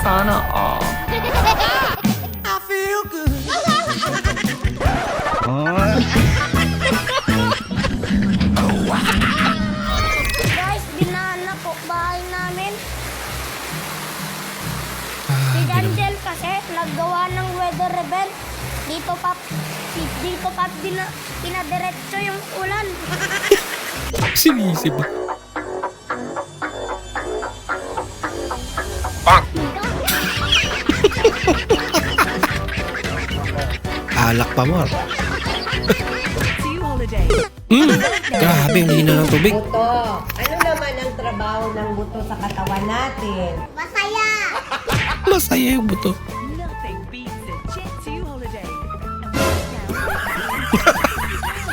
Sana all. I feel good. Guys, binahan na po bahay namin. Si Daniel kasi naggawa ng weather rebel. Dito pa pinadiretso yung ulan. Sinisip. Alak pa mo. Grabe, ang hina ng tubig. Buto. Ano naman ang trabaho ng buto sa katawan natin? Masaya! Masaya yung buto. Nothing beats a Jet 2 holiday.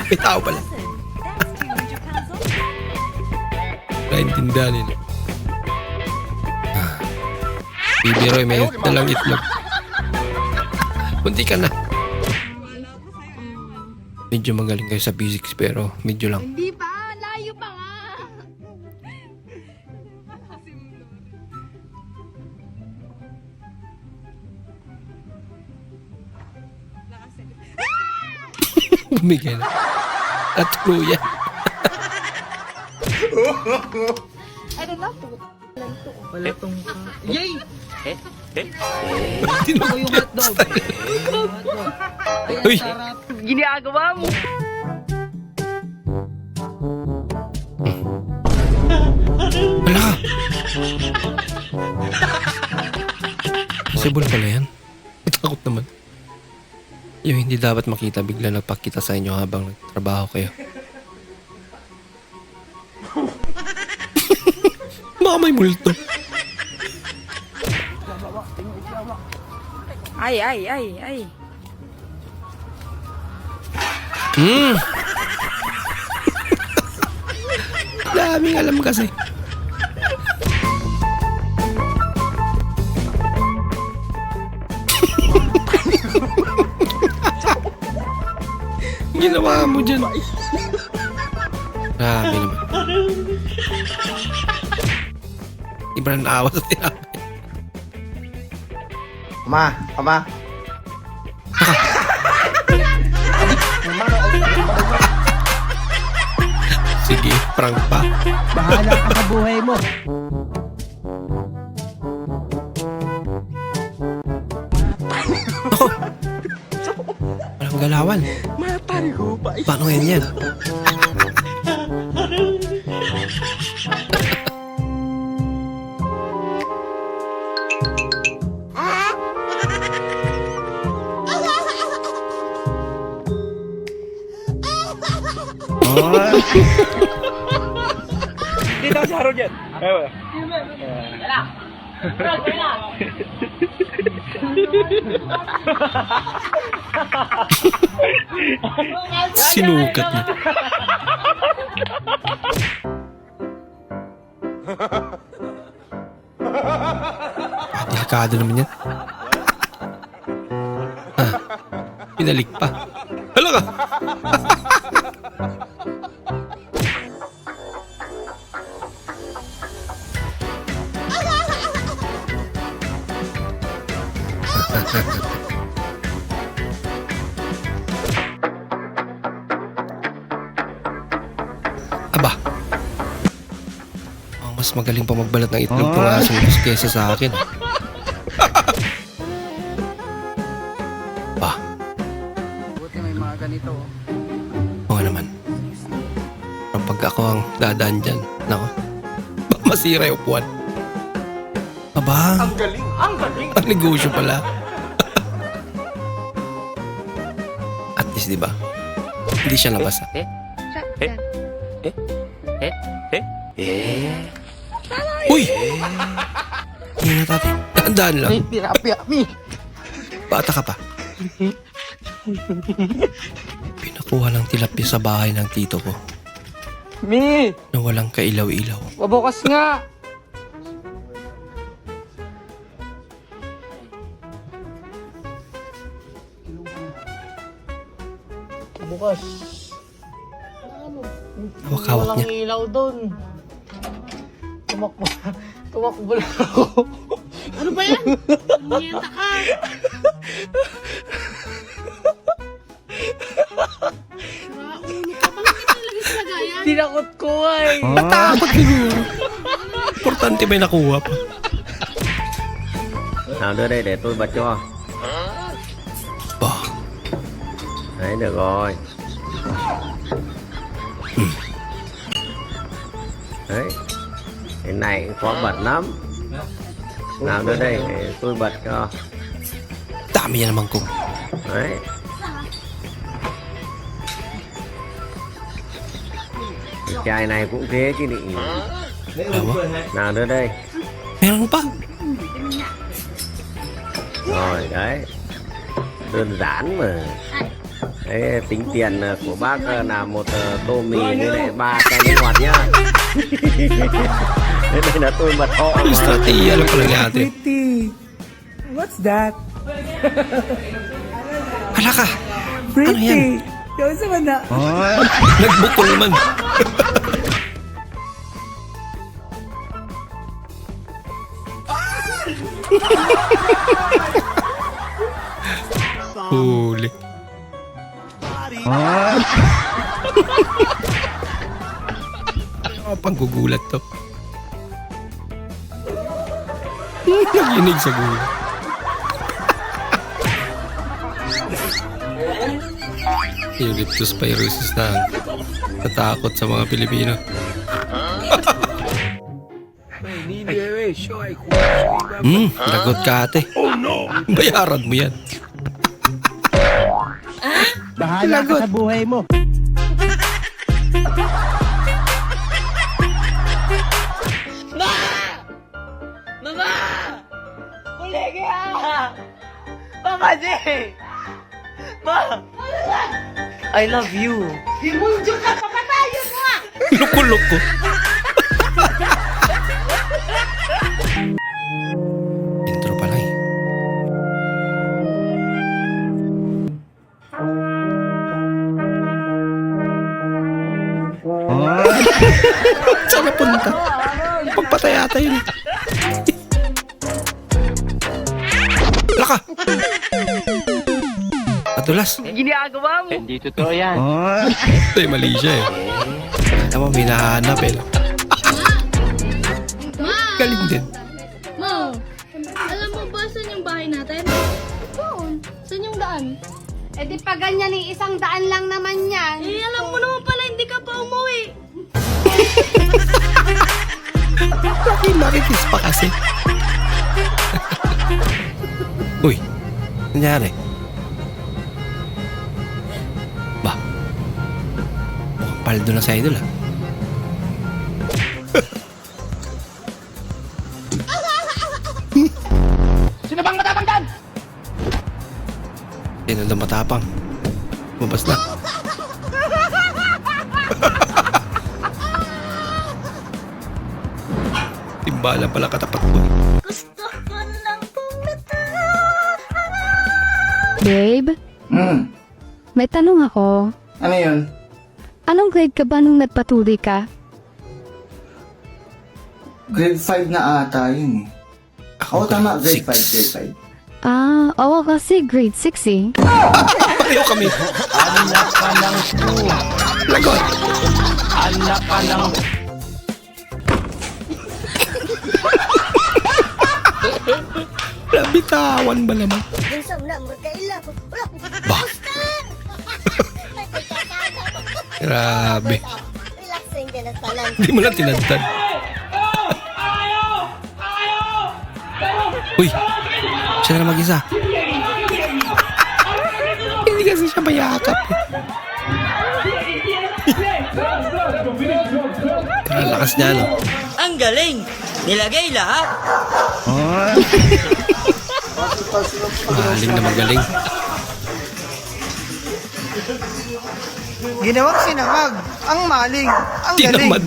May tao pala. That's £200 off. Naintindihan nila. Bibi Roy, may dalang itlog. Kunti ka na. Medyo magaling kayo sa physics pero medyo lang. Hindi pa, layo pa nga. Bumigay na. At kuya. Palatong ka. Yay! Ako yung hotdog. Uy! Ginagawa mo! Wala ka! Possible pala yan. Takot naman. Yung hindi dapat makita bigla nagpakita sa inyo habang nagtrabaho kayo. Baka may multo. Ay. Daming alam kasi. Ginawa mo dyan. Grabe naman. Iba na naawa sa tinapay. Ama. Sige, prank pa. Bahala ka sa buhay mo. Walang galawan. Paano ngayon yan? Dito si Harold yan. Sinukat niya. Delikado naman yan. Pinalik pa. Hala ka! Aba. Mas magaling pa magbalat ng itlog ng asong kesa sa akin. Ba. Buti may mga ganito. Oo naman. Pero pag ako ang dadaan dyan, nako, baka masira yung upuan. Aba. Ang galing. Ang negosyo pala. At least, di ba? Hindi siya nabasa. Uy! Hindi na tatay. Daan lang. Bata ka pa. Pinakuha ng tilapia sa bahay ng tito ko. Na walang kailaw-ilaw. Pabukas nga! Bukas. Hawak-hawak niya. Walang ilaw doon. Tumakbo lang ako. Ano ba yan? Punyeta ka. Raulo ka. Bakit ka talaga sa lagayan? Tinakot ko ay. Natakot siguro. Importante may nakuha pa. Nào đưa đây để tôi bật cho. Ba, Đấy được rồi. Đấy. Cái này khó bật lắm. Nào đưa đây để tôi bật cho. dami yan naman kung. Đấy. Cái chai này cũng thế chứ định. Ewan. Nào đưa đây. Meron pa. Rồi đấy. Đơn giản mà. Đấy, tính tiền của bác là một tô mì với lại 3 chai nước ngọt nhá. Đây là tôi mật họ Ang mà. strategiya lang pala ni ate. What's that? Hala ka. Ano yan? Yung sa mana. Nagbukol naman. Huli. Panggugulat to. Naginig sa gulat. Yung leptospirosis na natakot sa mga Pilipino. Lagot ka ate. Oh no! Bayaran mo yan. Bahala ka sa buhay mo. Mama! Kulege Mama J! Ma! I love you. Loko-loko. Intro pa lang eh. Saan napunta? Pagpatay ata yun. Laka! Patulas. Ginagawa mo. Hindi totoo yan. Ay, mali siya eh. Alam mo, minahanap eh. Galing din. Ma, alam mo ba saan yung bahay natin? Doon. Saan yung daan? Eh di pa ganyan eh, isang daan lang naman yan. Eh, alam mo naman pala hindi ka pa umuwi. Bakit maritis pa kasi? Uy, nangyari? Ba? Mukhang paldo na sa idol ah. Sino bang matapang dyan? Sino na matapang? Mabas na. Timbala pala katapat ko. Gusto ko nang pumita. Babe, may tanong ako. Ano yun? Anong grade ka ba nung nagpatuloy ka? Grade 5 na ata yun eh. Oo, tama. Grade 5. Ah, oo kasi grade 6 eh. Pareho kami. Anak ka ng Lagot. Anak ka ng Nabitawan ba naman? Ba? Grabe. Hindi mo lang tinadtad. Uy, siya na mag-isa. Hindi kasi siya mayakap. Kaya lakas niya, no? Ang galing! Nilagay lahat! Maling na magaling. Ginawang sinangag. Ang maling. Ang galing. Tinamad.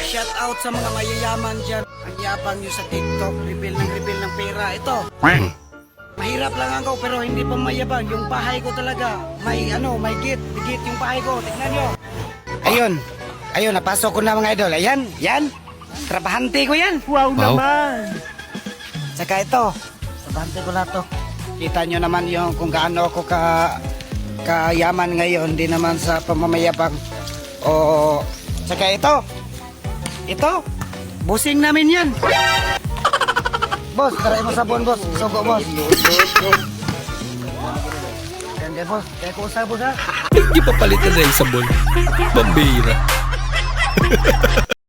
Shout out sa mga mayayaman dyan. Ang yapang nyo sa TikTok. Reveal ng pera. Ito. Mahirap lang ako pero hindi pa mayabang. Yung bahay ko talaga. May gate. Gate yung bahay ko. Tignan nyo. Ayun. Ayun, napasok ko na mga idol. Ayan, yan. Trabahante ko yan. Wow. Saka ito. Trabahante ko lahat to. Kita nyo naman yung kung gaano ako kayaman ngayon. Hindi naman sa pamamayabang. O, saka ito. Ito. Busing namin yan. Boss, taray mo sabon, boss. Sugo, boss. Yan, boss. Kaya ko usap, boss, ha? Hindi pa palitan na yung sabon. Bambira.